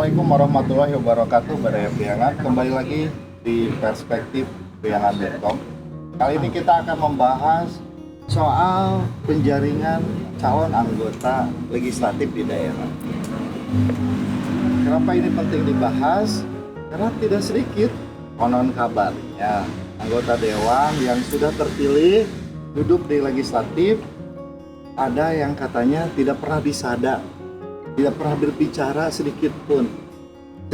Assalamualaikum warahmatullahi wabarakatuh, Badai Priangan. Kembali lagi di Perspektif Priangan.com. Kali ini kita akan membahas soal penjaringan calon anggota legislatif di daerah. Kenapa ini penting dibahas? Karena tidak sedikit konon kabarnya anggota dewan yang sudah terpilih duduk di legislatif ada yang katanya tidak pernah disadap, tidak pernah berbicara sedikit pun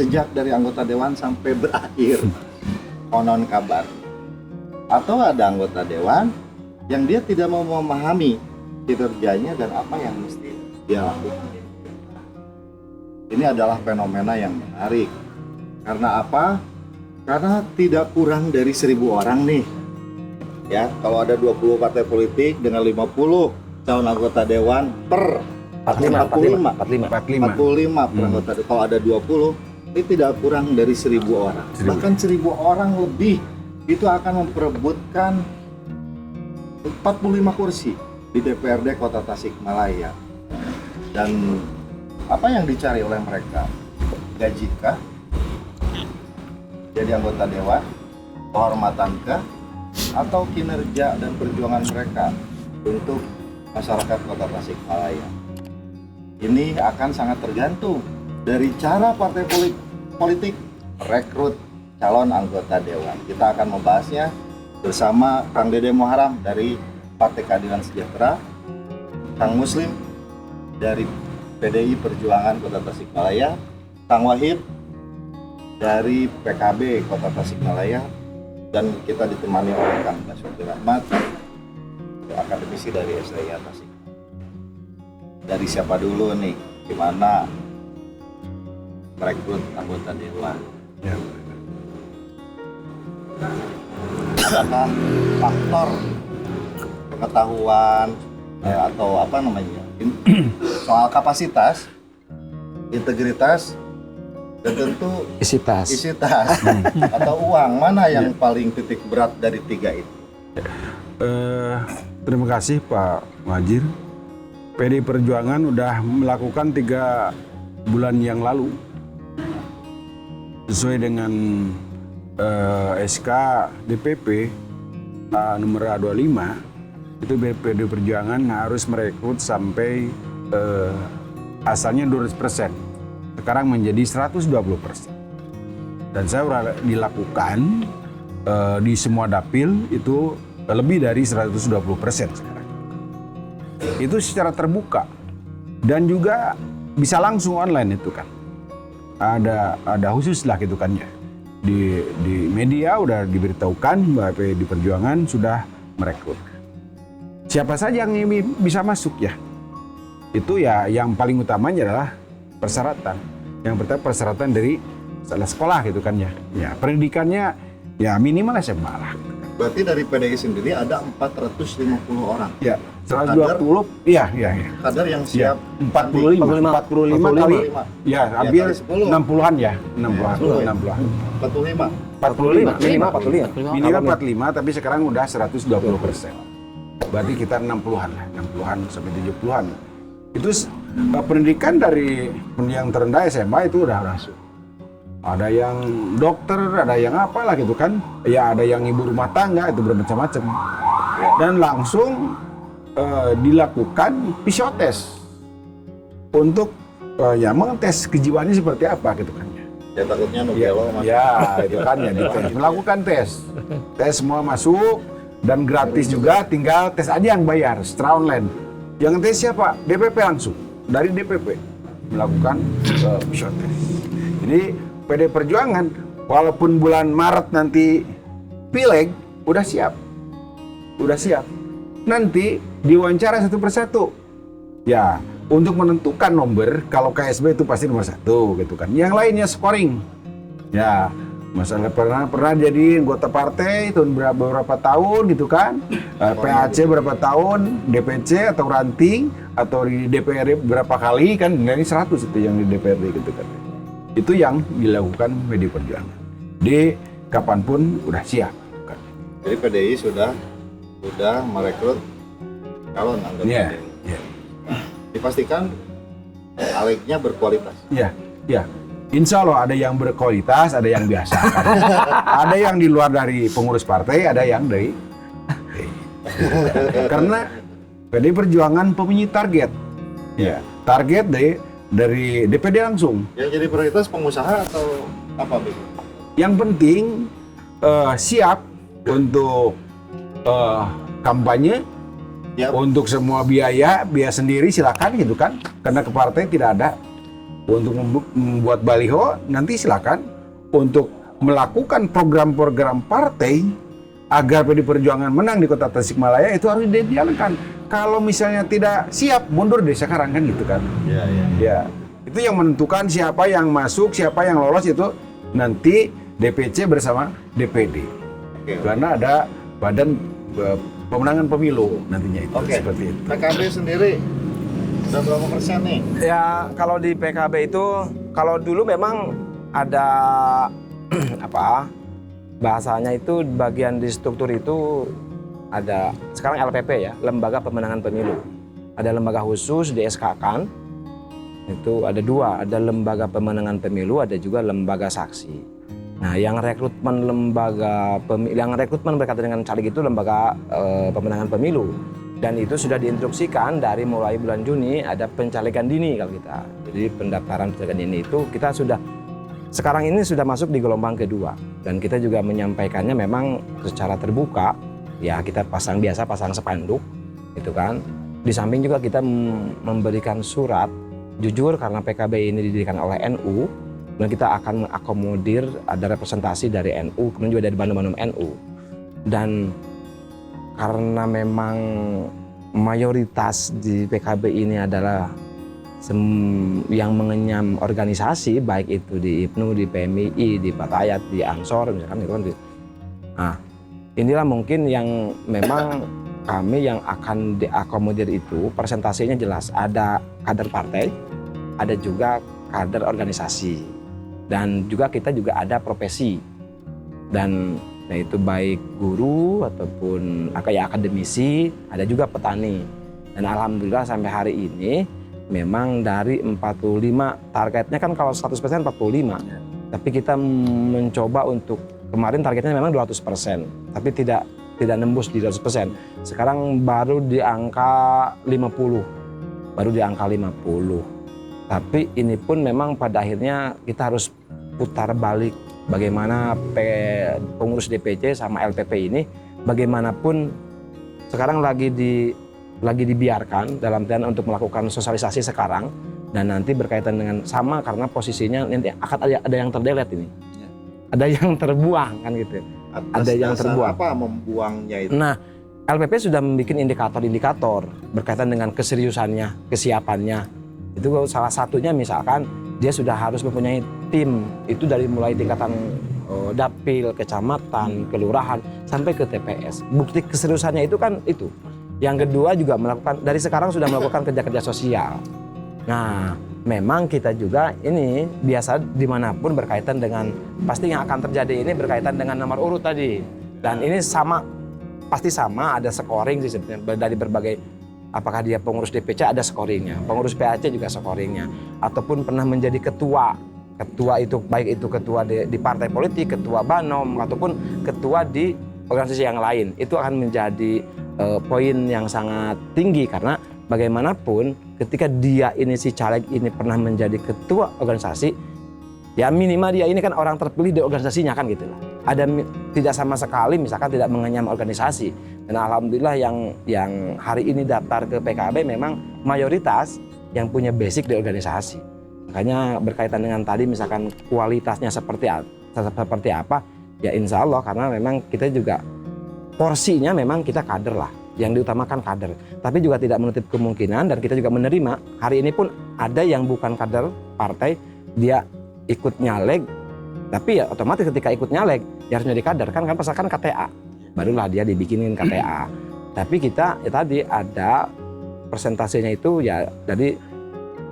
sejak dari anggota dewan sampai berakhir, konon kabar. Atau ada anggota dewan yang dia tidak mau memahami kinerjanya dan apa yang mesti dia lakukan. Ini adalah fenomena yang menarik. Karena apa? Karena tidak kurang dari 1.000 orang nih. Ya, kalau ada 20 partai politik dengan 50 calon anggota dewan per 45 per anggota. Kalau ada 20, ini tidak kurang dari 1.000 orang. Bahkan 1.000 orang lebih itu akan memperebutkan 45 kursi di DPRD Kota Tasikmalaya. Dan apa yang dicari oleh mereka? Gaji kah? Jadi anggota dewan, kehormatan kah? Atau kinerja dan perjuangan mereka untuk masyarakat Kota Tasikmalaya? Ini akan sangat tergantung dari cara partai politik rekrut calon anggota dewan. Kita akan membahasnya bersama Kang Dede Muharam dari Partai Keadilan Sejahtera, Kang Muslim dari PDI Perjuangan Kota Tasikmalaya, Kang Wahid dari PKB Kota Tasikmalaya, dan kita ditemani oleh Kang Basuki Rahmat, akademisi dari STIA Tasik. Dari siapa dulu nih, gimana merekrut anggota dewan? Ya. Adakah faktor pengetahuan atau apa namanya soal kapasitas, integritas, dan tentu isitas atau uang, mana yang paling titik berat dari tiga itu? Terima kasih Pak Muhajir. PDI Perjuangan udah melakukan 3 bulan yang lalu sesuai dengan SK DPP nomor A25 itu PDI Perjuangan harus merekrut sampai asalnya 200%, sekarang menjadi 120%. Dan saya udah dilakukan di semua dapil itu lebih dari 120% sekarang. Itu secara terbuka dan juga bisa langsung online itu kan. Ada khusus lah gitu kan ya. Di media udah diberitahukan bahwa PDI Perjuangan sudah merekrut. Siapa saja yang bisa masuk ya? Itu ya yang paling utamanya adalah persyaratan. Yang pertama persyaratan dari sekolah gitu kan ya. Ya, pendidikannya ya minimal SMA lah. Berarti dari PDI sendiri ada 450 orang. Ya, 120. Iya. Kader yang siap 45 kali. Ya, hampir 60-an ya. 60-an. 45. 45. Minimal 45. 45, tapi sekarang udah 120%. Berarti kita 60-an lah, 60-an sampai 70-an. Itu pendidikan dari yang terendah SMA itu udah masuk. Ada yang dokter, ada yang apalah gitu kan. Ya ada yang ibu rumah tangga, itu bermacam-macam. Dan langsung dilakukan psikotest untuk ya mengetes kejiwaannya seperti apa gitu kan. Ya takutnya Nugelo ya itu kan ya dites. Melakukan tes semua masuk dan gratis juga, tinggal tes aja yang bayar secara online. Yang tes siapa? DPP langsung, dari DPP melakukan psikotest. Ini PDI Perjuangan walaupun bulan Maret nanti pileg udah siap. Nanti diwawancara satu persatu. Ya, untuk menentukan nomor, kalau KSB itu pasti nomor 1 gitu kan. Yang lainnya scoring. Ya, masalah pernah jadi anggota partai tahun berapa tahun gitu kan. PAC berapa tahun, DPC atau ranting atau di DPRD berapa kali kan, ini 100 itu yang di DPRD gitu kan. Itu yang dilakukan PDI Perjuangan. Di kapanpun udah siap. Kan. Jadi PDI sudah merekrut calon anggota dewan. Yeah. Dipastikan calegnya berkualitas. Iya. Insya Allah ada yang berkualitas, ada yang biasa. Ada yang di luar dari pengurus partai, ada yang dari. Karena PDI Perjuangan mempunyai target. Ya, target dari DPD langsung. Yang jadi prioritas pengusaha atau apa, Bik? Yang penting siap untuk kampanye, Siap. untuk semua biaya sendiri silakan gitu kan. Karena ke partai tidak ada. Untuk membuat baliho nanti silakan. Untuk melakukan program-program partai agar PDI Perjuangan menang di Kota Tasikmalaya itu harus dijalankan. Kalau misalnya tidak siap, mundur deh sekarang kan gitu kan. Ya. Itu yang menentukan siapa yang masuk, siapa yang lolos itu nanti DPC bersama DPD. Karena ada badan pemenangan pemilu nantinya itu seperti itu. PKB sendiri udah berapa persen nih? Ya kalau di PKB itu, kalau dulu memang ada apa bahasanya itu bagian di struktur itu ada sekarang LPP ya, Lembaga Pemenangan Pemilu. Ada lembaga khusus di SK-kan, itu ada dua, ada Lembaga Pemenangan Pemilu, ada juga lembaga saksi. Nah, yang rekrutmen berkaitan dengan caleg itu lembaga pemenangan pemilu. Dan itu sudah diinstruksikan dari mulai bulan Juni ada pencalekan dini kalau kita. Jadi pendaftaran pencalekan dini itu kita sekarang ini sudah masuk di gelombang kedua. Dan kita juga menyampaikannya memang secara terbuka. Ya kita pasang spanduk gitu kan. Di samping juga kita memberikan surat jujur karena PKB ini didirikan oleh NU. Dan kita akan mengakomodir ada representasi dari NU, kemudian juga dari Bandung NU. Dan karena memang mayoritas di PKB ini adalah yang mengenyam organisasi, baik itu di IPNU, di PMII, di Patayat, di Ansor, misalkan itu kan. Nah, inilah mungkin yang memang kami yang akan diakomodir itu presentasinya jelas. Ada kader partai, ada juga kader organisasi, dan juga kita juga ada profesi. Dan nah itu baik guru ataupun akademisi, ada juga petani. Dan alhamdulillah sampai hari ini memang dari 45 targetnya kan kalau 100% 45. Tapi kita mencoba untuk kemarin targetnya memang 200%, tapi tidak nembus di 200%. Sekarang baru di angka 50. Baru di angka 50. Tapi ini pun memang pada akhirnya kita harus putar balik bagaimana pengurus DPC sama LPP ini bagaimanapun sekarang lagi dibiarkan dalam artian untuk melakukan sosialisasi sekarang dan nanti berkaitan dengan sama karena posisinya nanti akan ada yang terdelet ini. Ada yang terbuang kan gitu. Ada yang terbuang. Apa membuangnya itu? Nah, LPP sudah membuat indikator-indikator berkaitan dengan keseriusannya, kesiapannya. Itu salah satunya misalkan dia sudah harus mempunyai tim itu dari mulai tingkatan dapil, kecamatan, kelurahan sampai ke TPS. Bukti keseriusannya itu kan itu. Yang kedua juga melakukan dari sekarang sudah melakukan kerja-kerja sosial. Nah, memang kita juga ini biasa dimanapun berkaitan dengan pasti yang akan terjadi ini berkaitan dengan nomor urut tadi. Dan ini pasti sama ada scoring sih sebenarnya dari berbagai. Apakah dia pengurus DPC ada scoringnya, pengurus PAC juga scoringnya, ataupun pernah menjadi ketua itu baik itu ketua di partai politik, ketua Banom, ataupun ketua di organisasi yang lain. Itu akan menjadi poin yang sangat tinggi karena bagaimanapun ketika dia ini si caleg ini pernah menjadi ketua organisasi, ya minimal dia ini kan orang terpilih di organisasinya kan gitu lah. Ada tidak sama sekali misalkan tidak mengenyam organisasi. Dan alhamdulillah yang hari ini daftar ke PKB memang mayoritas yang punya basic di organisasi. Makanya berkaitan dengan tadi misalkan kualitasnya seperti apa, ya insya Allah karena memang kita juga porsinya memang kita kader lah. Yang diutamakan kader. Tapi juga tidak menutup kemungkinan dan kita juga menerima hari ini pun ada yang bukan kader partai, dia ikut nyalek, tapi ya otomatis ketika ikut nyalek dia harus menjadi kader kan pasalkan KTA. Barulah dia dibikinin KTA. Tapi kita ya tadi ada persentasenya itu ya dari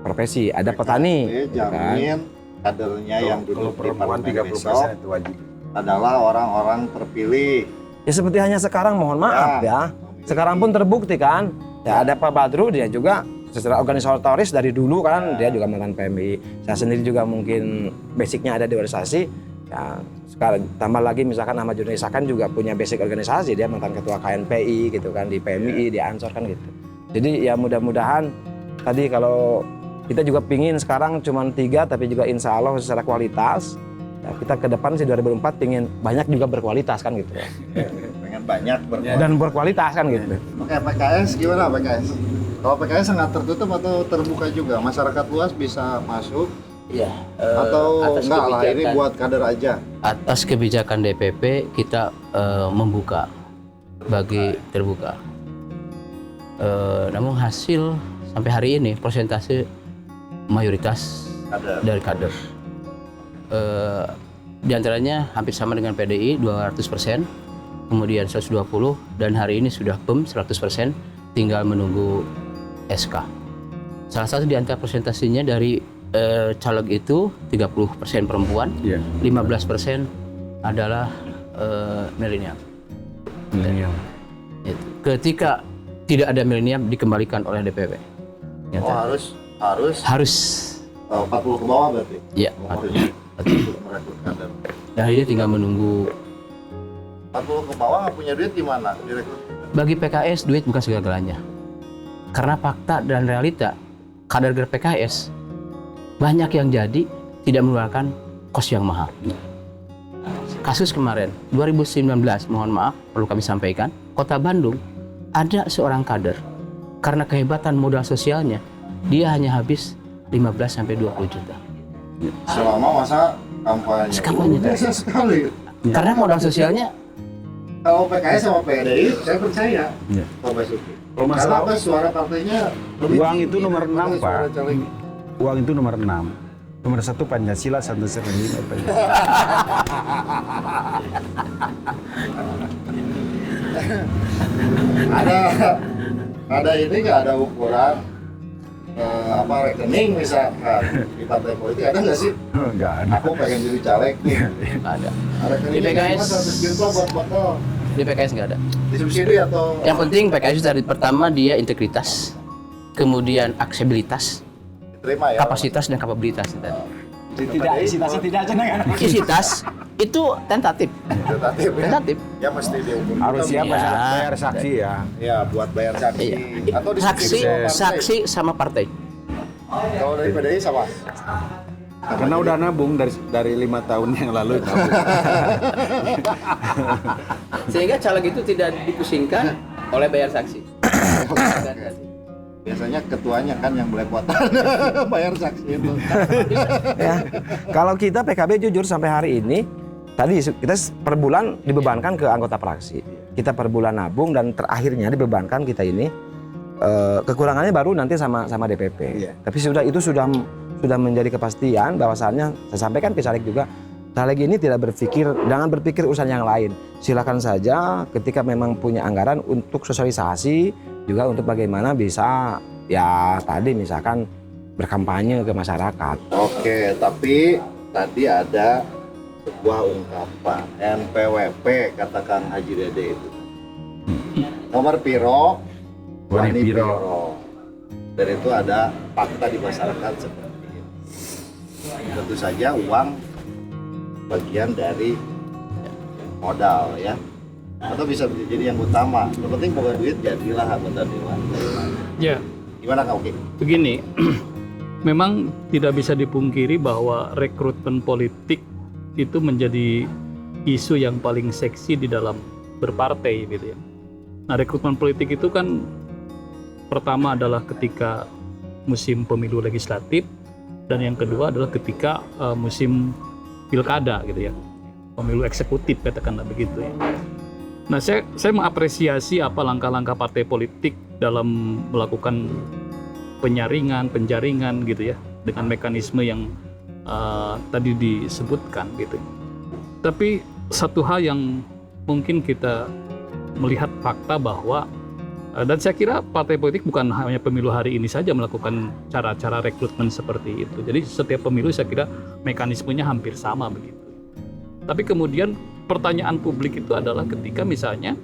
profesi, ada petani. Jamin kadernya yang duduk di parlemen besok itu wajib. adalah orang-orang terpilih. Ya seperti hanya sekarang mohon maaf ya. Sekarang pun terbukti kan. Ya ada Pak Badru dia juga secara organisatoris dari dulu kan dia juga mantan PMI. Saya sendiri juga mungkin basicnya ada di organisasi. Ya, sekarang tambah lagi misalkan Ahmad Junior Isakan juga punya basic organisasi, dia mantan ketua KNPI gitu kan, di PMI, di Ansor kan gitu. Jadi ya mudah-mudahan tadi kalau kita juga pingin sekarang cuma 3 tapi juga insya Allah secara kualitas ya kita ke depan sih 2004 pingin banyak juga berkualitas kan gitu. Pengen banyak berkualitas. Dan berkualitas kan gitu. Oke, PKS gimana PKS? Kalau PKS sangat tertutup atau terbuka juga? Masyarakat luas bisa masuk? Iya. Atau Atas enggak lah, ini kebijakan- buat kader aja? Atas kebijakan DPP kita membuka bagi terbuka. Namun hasil sampai hari ini persentase mayoritas Kader. dari kader. Di antaranya hampir sama dengan PDI 200%, kemudian 120 dan hari ini sudah PEM 100%, tinggal menunggu SK. Salah satu di antara presentasinya dari caleg itu 30% perempuan, Iya. 15% adalah milenial. Milenial. Itu. Ketika tidak ada milenial dikembalikan oleh DPP. Oh, harus 40 ke bawah berarti? Ya, Harus untuk merekrut kader. dan ini tinggal menunggu. 40 ke bawah nggak punya duit gimana direkrut? Bagi PKS duit bukan segala-galanya. Karena fakta dan realita kader PKS banyak yang jadi tidak mengeluarkan kos yang mahal. Kasus kemarin 2019, mohon maaf perlu kami sampaikan, Kota Bandung ada seorang kader karena kehebatan modal sosialnya dia hanya habis 15 sampai 20 juta. Selama masa kampanye. Kampanye. Biasa sekali. Karena modal sosialnya Kalau PKS sama PDI, saya percaya. Iya. Pak Basuki. Kalau Karena masalah apa suara partainya lebih uang tinggi itu nomor daripada 6, suara Pak. caleg. Uang itu nomor 6. Nomor 1 Pancasila, 195. Ada ini nggak ada ukuran apa rekening misalkan di partai politik ada nggak sih? Enggak ada. Aku pengen jadi caleg nih. nggak ada. Rekeningnya Di PKS. cuma 100 juta buat bakal Di PKS nggak ada. disubsidi atau Yang penting PKS itu dari pertama dia integritas, kemudian aksesibilitas, diterima ya? kapasitas dan kapabilitas. Tidak, isitasi tidak jenengan. Kapasitas itu tentatif, Tentatif ya? tentatif. Ya mesti diukur. Harus siap Ya. bayar saksi ya. Ya buat bayar saksi. Iya. Atau Saksi, disubsidi sama partai. saksi sama partai. Kalau dari PDI sama. Karena udah nabung dari 5 tahun yang lalu nabung. Sehingga caleg itu tidak dipusingkan oleh bayar saksi. Biasanya ketuanya kan yang belepotan bayar saksi itu. Ya. Kalau kita PKB jujur sampai hari ini tadi kita per bulan dibebankan ke anggota fraksi. Kita per bulan nabung dan terakhirnya dibebankan kita ini kekurangannya baru nanti sama DPP. Iya. Tapi itu sudah menjadi kepastian bahwasannya saya sampaikan ke caleg juga, caleg ini jangan berpikir urusan yang lain. Silakan saja ketika memang punya anggaran untuk sosialisasi juga untuk bagaimana bisa ya tadi misalkan berkampanye ke masyarakat. Oke, tapi tadi ada sebuah ungkapan NPWP kata Kang Haji Dede itu. Nomor piro, Wani piro. Dan itu ada fakta di masyarakat seperti itu. Tentu saja uang bagian dari modal ya. Atau bisa jadi yang utama. Yang penting boga duit jadilah anggota dewan. Ya, Gimana Kang Oki? begini, memang tidak bisa dipungkiri bahwa rekrutmen politik itu menjadi isu yang paling seksi di dalam berpartai gitu ya. Nah, rekrutmen politik itu kan pertama adalah ketika musim pemilu legislatif dan yang kedua adalah ketika musim pilkada gitu ya, pemilu eksekutif katakanlah begitu ya. Nah, saya mengapresiasi apa langkah-langkah partai politik dalam melakukan penjaringan gitu ya, dengan mekanisme yang tadi disebutkan gitu. Tapi satu hal yang mungkin kita melihat fakta bahwa dan saya kira partai politik bukan hanya pemilu hari ini saja melakukan cara-cara rekrutmen seperti itu. Jadi setiap pemilu saya kira mekanismenya hampir sama begitu. Tapi kemudian pertanyaan publik itu adalah ketika misalnya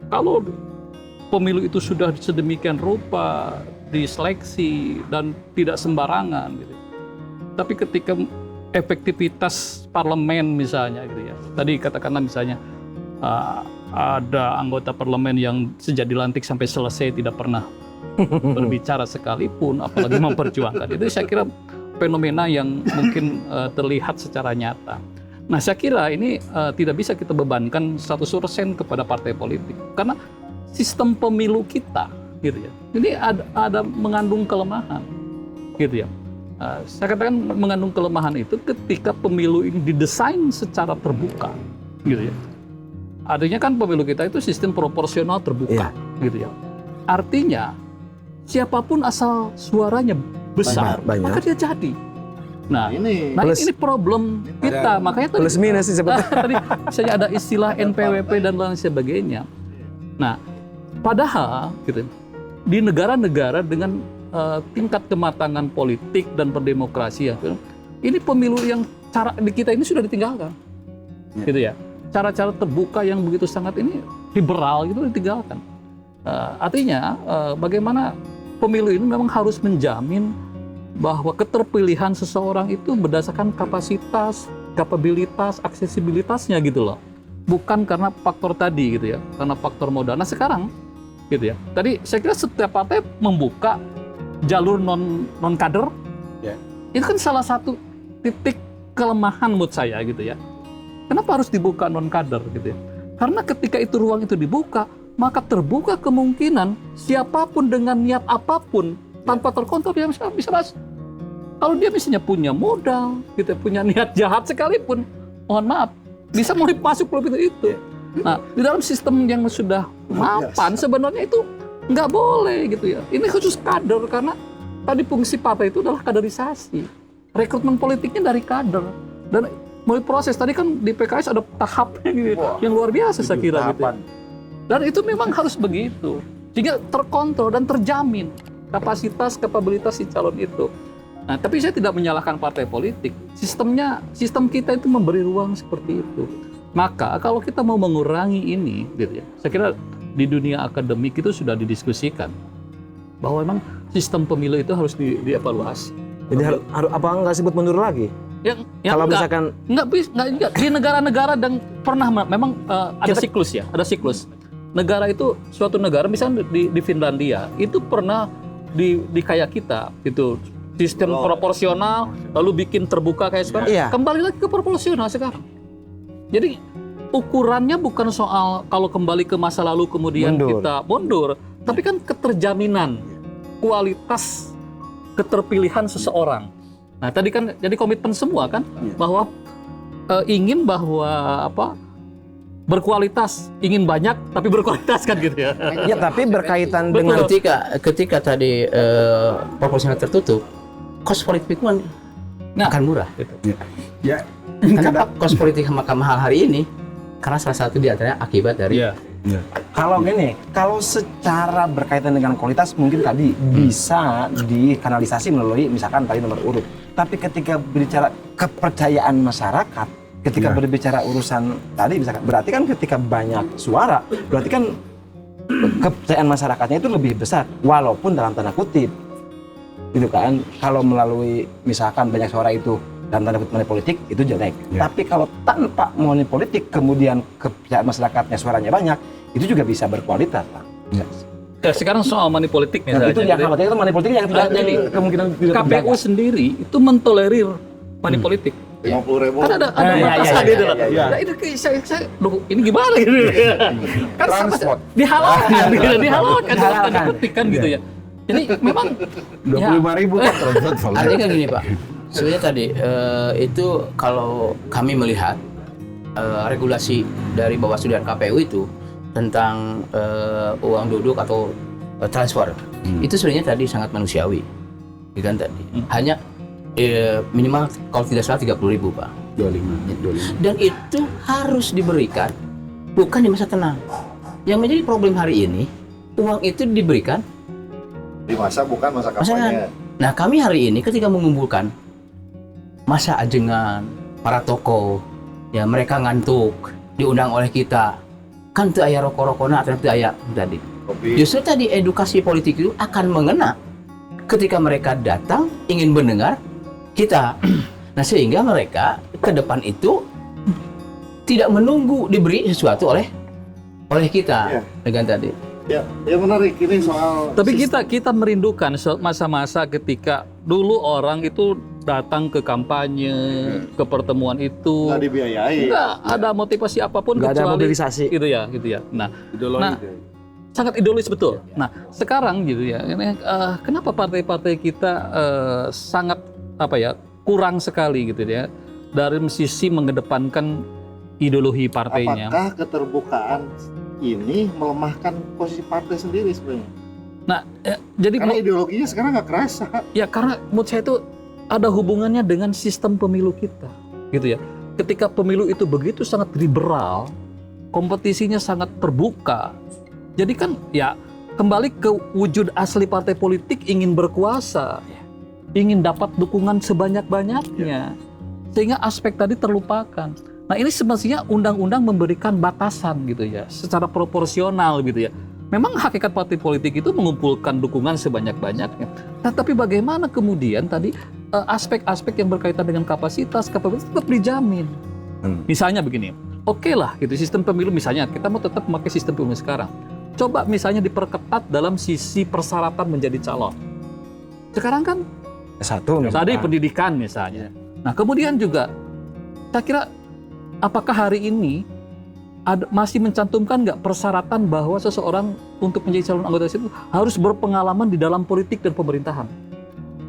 kalau pemilu itu sudah sedemikian rupa diseleksi dan tidak sembarangan gitu. Tapi ketika efektivitas parlemen misalnya gitu ya, tadi katakanlah misalnya ada anggota parlemen yang sejak dilantik sampai selesai tidak pernah berbicara sekalipun, apalagi memperjuangkan, itu saya kira fenomena yang mungkin terlihat secara nyata. Nah, saya kira ini tidak bisa kita bebankan 100% kepada partai politik, karena sistem pemilu kita, gitu ya, ini ada mengandung kelemahan, gitu ya. Saya katakan mengandung kelemahan itu ketika pemilu ini didesain secara terbuka, gitu ya. Artinya kan pemilu kita itu sistem proporsional terbuka, gitu ya. Artinya siapapun asal suaranya besar, maka dia jadi. Nah ini problem kita, makanya tadi Plus minus sih sebetulnya. tadi misalnya ada istilah NPWP dan lain sebagainya. Nah, padahal gitu, di negara-negara dengan tingkat kematangan politik dan berdemokrasi ya, ini pemilu yang cara di kita ini sudah ditinggalkan, gitu ya. Cara-cara terbuka yang begitu sangat ini liberal itu ditinggalkan. Artinya bagaimana pemilu ini memang harus menjamin bahwa keterpilihan seseorang itu berdasarkan kapasitas, kapabilitas, aksesibilitasnya gitu loh. Bukan karena faktor tadi gitu ya, karena faktor modal. Nah sekarang gitu ya, tadi saya kira setiap partai membuka jalur non kader, itu kan salah satu titik kelemahan menurut saya gitu ya. Kenapa harus dibuka non kader gitu ya? Karena ketika itu ruang itu dibuka, maka terbuka kemungkinan siapapun dengan niat apapun tanpa terkontrol dia bisa masuk. Kalau dia misalnya punya modal, gitu, punya niat jahat sekalipun, mohon maaf, bisa mulai masuk klub itu. Nah, di dalam sistem yang sudah mapan sebenarnya itu nggak boleh gitu ya. Ini khusus kader karena tadi fungsi partai itu adalah kaderisasi. Rekrutmen politiknya dari kader dan mulai proses tadi kan di PKS ada tahapnya gitu, yang luar biasa saya kira gitu. Dan itu memang harus begitu sehingga terkontrol dan terjamin kapasitas kapabilitas si calon itu. Nah, tapi saya tidak menyalahkan partai politik. Sistem kita itu memberi ruang seperti itu. Maka kalau kita mau mengurangi ini, gitu ya, saya kira di dunia akademik itu sudah didiskusikan bahwa memang sistem pemilu itu harus dievaluasi. Jadi apa nggak sebut mundur lagi? Kalau misalkan nggak di negara-negara dan pernah memang ada siklus ya, ada siklus. Negara itu suatu negara misalnya di Finlandia itu pernah di kayak kita itu sistem proporsional lalu bikin terbuka kayak sekarang, kembali lagi ke proporsional sekarang. Jadi ukurannya bukan soal kalau kembali ke masa lalu kemudian kita mundur, tapi kan keterjaminan kualitas keterpilihan seseorang. Nah tadi kan jadi komitmen semua kan bahwa ingin bahwa berkualitas, ingin banyak tapi berkualitas kan gitu ya. Ya tapi berkaitan dengan ketika tadi proporsional tertutup, kos politik kan akan murah. Gitu. Ya. Kenapa kos politik mahal hari ini? Karena salah satu di antaranya akibat dari Kalau gini, kalau secara berkaitan dengan kualitas mungkin tadi bisa dikanalisasi melalui misalkan tadi nomor urut. Tapi ketika berbicara kepercayaan masyarakat, ketika berbicara urusan tadi misalkan, berarti kan ketika banyak suara, berarti kan kepercayaan masyarakatnya itu lebih besar, walaupun dalam tanda kutip, gitu kan. Kalau melalui misalkan banyak suara itu dalam tanda kutip money politik itu jelek. Tapi kalau tanpa money politik kemudian kepercayaan masyarakatnya suaranya banyak, itu juga bisa berkualitas, Pak. Ya, sekarang soal money politik misalnya. Itu yang khawatir itu money politik yang tidak jadi kemungkinan KPU sendiri itu mentolerir money politik. 50.000. Kan ada batasan gitu loh. Nah, itu saya ini gimana gitu. Kan dihalalkan gitu, dihalalkan dalam tanda kutip kan gitu ya. Jadi memang 25.000 artinya kan gini Pak. Sebenarnya tadi itu kalau kami melihat regulasi dari Bawaslu dan KPU itu tentang uang duduk atau transfer itu sebenarnya tadi sangat manusiawi, kan tadi hanya minimal kalau tidak salah 30.000 Pak. 25. Dan itu harus diberikan bukan di masa tenang. Yang menjadi problem hari ini uang itu diberikan Di masa bukan masa kampanye. Nah kami hari ini ketika mengumpulkan masa ajengan, para tokoh, ya mereka ngantuk, diundang oleh kita, kan itu ayah rokok-rokokna atau itu ayah tadi. Kopi. Justru tadi edukasi politik itu akan mengena ketika mereka datang ingin mendengar kita. Nah, sehingga mereka ke depan itu tidak menunggu diberi sesuatu oleh kita Iya. dengan tadi. Ya menarik ini soal. Tapi kita merindukan masa-masa ketika dulu orang itu datang ke kampanye, ke pertemuan itu, nggak dibiayai. nggak ada motivasi apapun Nggak ada kecuali mobilisasi. gitu ya. Nah, Ideologi. Nah, sangat idealis betul. Nah, sekarang gitu ya, ini, kenapa partai-partai kita sangat kurang sekali gitu ya dari sisi mengedepankan ideologi partainya. Apakah keterbukaan ini melemahkan posisi partai sendiri sebenarnya? Nah, jadi Karena ideologinya sekarang nggak kerasa. ya karena menurut saya itu ada hubungannya dengan sistem pemilu kita, gitu ya. Ketika pemilu itu begitu sangat liberal, kompetisinya sangat terbuka. Jadi kan ya kembali ke wujud asli partai politik ingin berkuasa, ingin dapat dukungan sebanyak-banyaknya, sehingga aspek tadi terlupakan. Nah ini semestinya undang-undang memberikan batasan gitu ya, secara proporsional gitu ya. Memang hakikat partai politik itu mengumpulkan dukungan sebanyak-banyaknya. Nah, tapi bagaimana kemudian tadi aspek-aspek yang berkaitan dengan kapasitas tetap dijamin. Misalnya begini, oke lah gitu sistem pemilu misalnya kita mau tetap memakai sistem pemilu sekarang. Coba misalnya diperketat dalam sisi persyaratan menjadi calon. Sekarang kan Satu tadi pendidikan misalnya. Nah, kemudian juga saya kira apakah hari ini masih mencantumkan nggak persyaratan bahwa seseorang untuk menjadi calon anggota itu harus berpengalaman di dalam politik dan pemerintahan?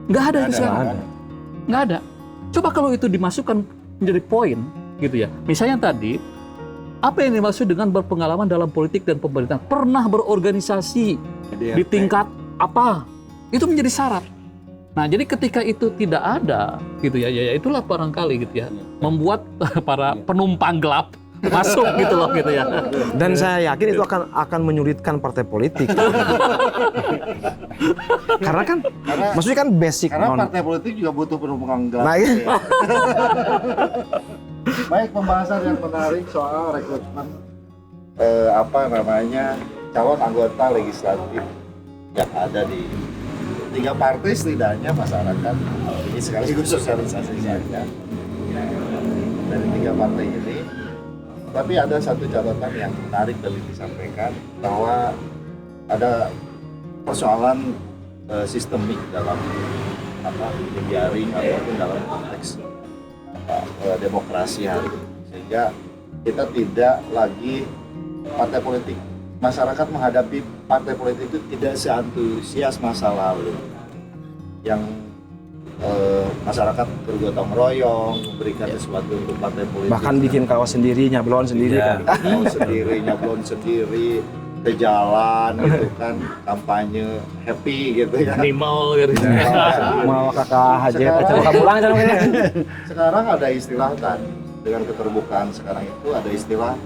Nggak ada itu sekarang. Nggak ada. Coba kalau itu dimasukkan menjadi poin, gitu ya. Misalnya tadi, apa yang dimaksud dengan berpengalaman dalam politik dan pemerintahan? Pernah berorganisasi di tingkat apa? Itu menjadi syarat. Nah, jadi ketika itu tidak ada, gitu ya, ya itulah barangkali gitu ya, membuat para penumpang gelap masuk gitu loh gitu ya. Dan saya yakin itu akan menyulitkan partai politik. Karena kan, maksudnya kan basic Karena partai politik juga butuh penumpang gelap. Nah, iya. Baik, pembahasan yang menarik soal rekrutmen calon anggota legislatif yang ada di 3 partai setidaknya masyarakat. Ini sekaligus sosialisasi saja dari 3 partai ini. Tapi ada satu catatan yang menarik tadi disampaikan bahwa ada persoalan sistemik dalam menjaring ataupun dalam konteks demokrasi hari ini, sehingga kita tidak lagi partai politik. Masyarakat menghadapi partai politik itu tidak seantusias masa lalu yang masyarakat bergotong royong memberikan sesuatu untuk partai politik, Bahkan bikin kaos sendiri, nyablon sendiri kan. kaos sendiri, nyablon sendiri, ke jalan gitu kan, kampanye happy gitu ya. Animal gitu. Mau kakak Haji, coba pulang aja mungkin. Sekarang ada istilah tadi dengan keterbukaan sekarang itu ada istilah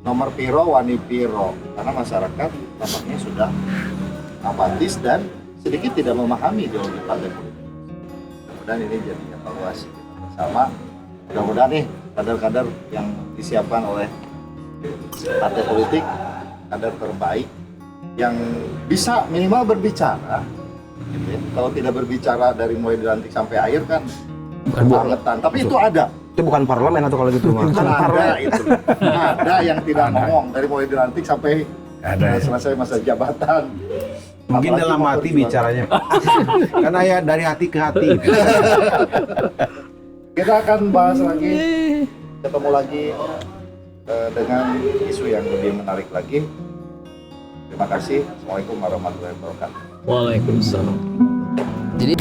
nomor piro wani piro, karena masyarakat tampaknya sudah apatis dan sedikit tidak memahami ideologi partai politik. Dan ini jadi evaluasi kita bersama. Mudah-mudahan nih kader-kader yang disiapkan oleh partai politik, kader terbaik yang bisa minimal berbicara, gitu ya. Kalau tidak berbicara dari mulai dilantik sampai akhir kan kebangetan. Tapi itu ada. Itu bukan parlemen atau kalau gitu mah. Kan ada itu. Ada yang tidak ngomong dari mulai dilantik sampai selesai masa jabatan. Mungkin Apalagi dalam mau hati berjuang. bicaranya. Karena ya dari hati ke hati. Kita akan bahas lagi, ketemu lagi dengan isu yang lebih menarik lagi. Terima kasih. Assalamualaikum warahmatullahi wabarakatuh. Waalaikumsalam. Jadi